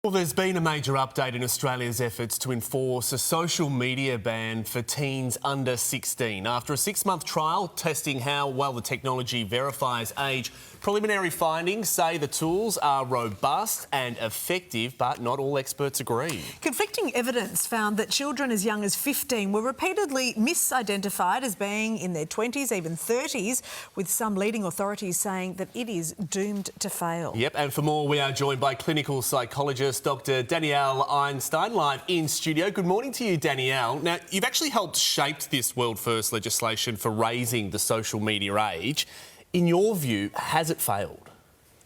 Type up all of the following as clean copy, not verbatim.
Well, there's been a major update in Australia's efforts to enforce a social media ban for teens under 16. After a 6-month trial testing how well the technology verifies age, preliminary findings say the tools are robust and effective, but not all experts agree. Conflicting evidence found that children as young as 15 were repeatedly misidentified as being in their 20s, even 30s, with some leading authorities saying that it is doomed to fail. Yep, and for more, we are joined by clinical psychologist Dr. Danielle Einstein, live in studio. Good morning to you, Danielle. Now, you've actually helped shape this world-first legislation for raising the social media age. In your view, has it failed?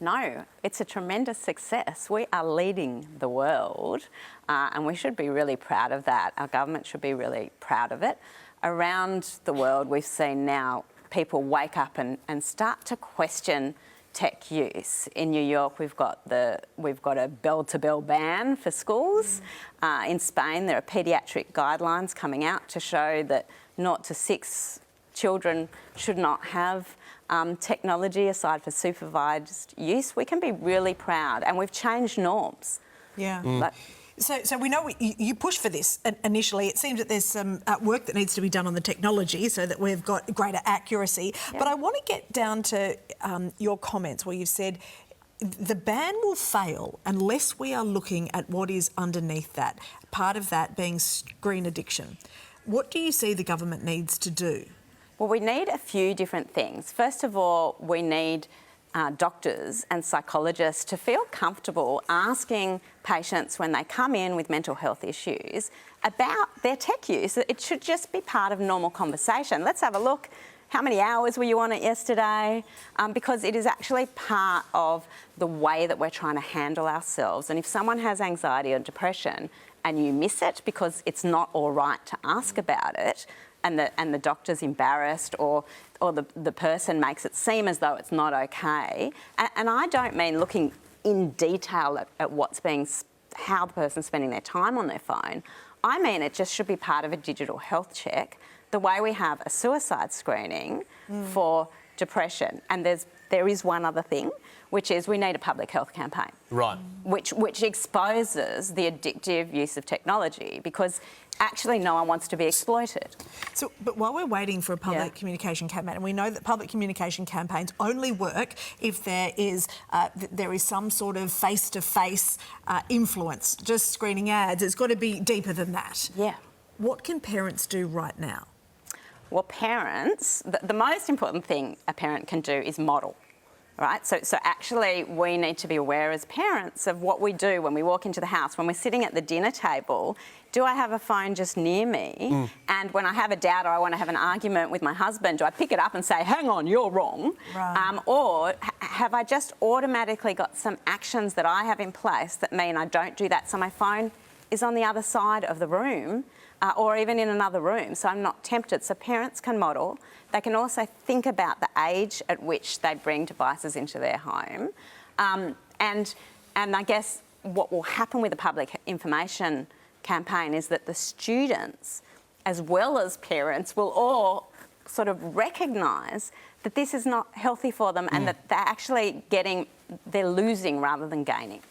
No, it's a tremendous success. We are leading the world and we should be really proud of that. Our government should be really proud of it. Around the world, we've seen now people wake up and start to question tech use. In New York, we've got a bell-to-bell ban for schools. In Spain, there are paediatric guidelines coming out to show that 0 to 6 children should not have technology aside for supervised use. We can be really proud, and we've changed norms. Yeah. So we know you pushed for this initially. It seems that there's some work that needs to be done on the technology so that we've got greater accuracy. Yeah. But I want to get down to your comments where you've said the ban will fail unless we are looking at what is underneath that, part of that being screen addiction. What do you see the government needs to do? Well, we need a few different things. First of all, we need doctors and psychologists to feel comfortable asking patients when they come in with mental health issues about their tech use. It should just be part of normal conversation. Let's have a look. How many hours were you on it yesterday? Because it is actually part of the way that we're trying to handle ourselves. And if someone has anxiety or depression and you miss it because it's not all right to ask about it, and the doctor's embarrassed or the person makes it seem as though it's not okay. And I don't mean looking in detail at how the person's spending their time on their phone. I mean it just should be part of a digital health check, the way we have a suicide screening for depression. And there is one other thing, which is we need a public health campaign. Right. Which exposes the addictive use of technology, because actually no one wants to be exploited. So, but while we're waiting for a public communication campaign, and we know that public communication campaigns only work if there is some sort of face-to-face influence, just screening ads. It's got to be deeper than that. Yeah. What can parents do right now? Well, parents, the most important thing a parent can do is model. Right? So actually we need to be aware as parents of what we do when we walk into the house, when we're sitting at the dinner table. Do I have a phone just near me? And when I have a doubt or I want to have an argument with my husband, do I pick it up and say, hang on, you're wrong? Right. Or have I just automatically got some actions that I have in place that mean I don't do that, so my phone is on the other side of the room or even in another room, so I'm not tempted. So parents can model. They can also think about the age at which they bring devices into their home. And I guess what will happen with the public information campaign is that the students, as well as parents, will all sort of recognise that this is not healthy for them and that they're losing rather than gaining.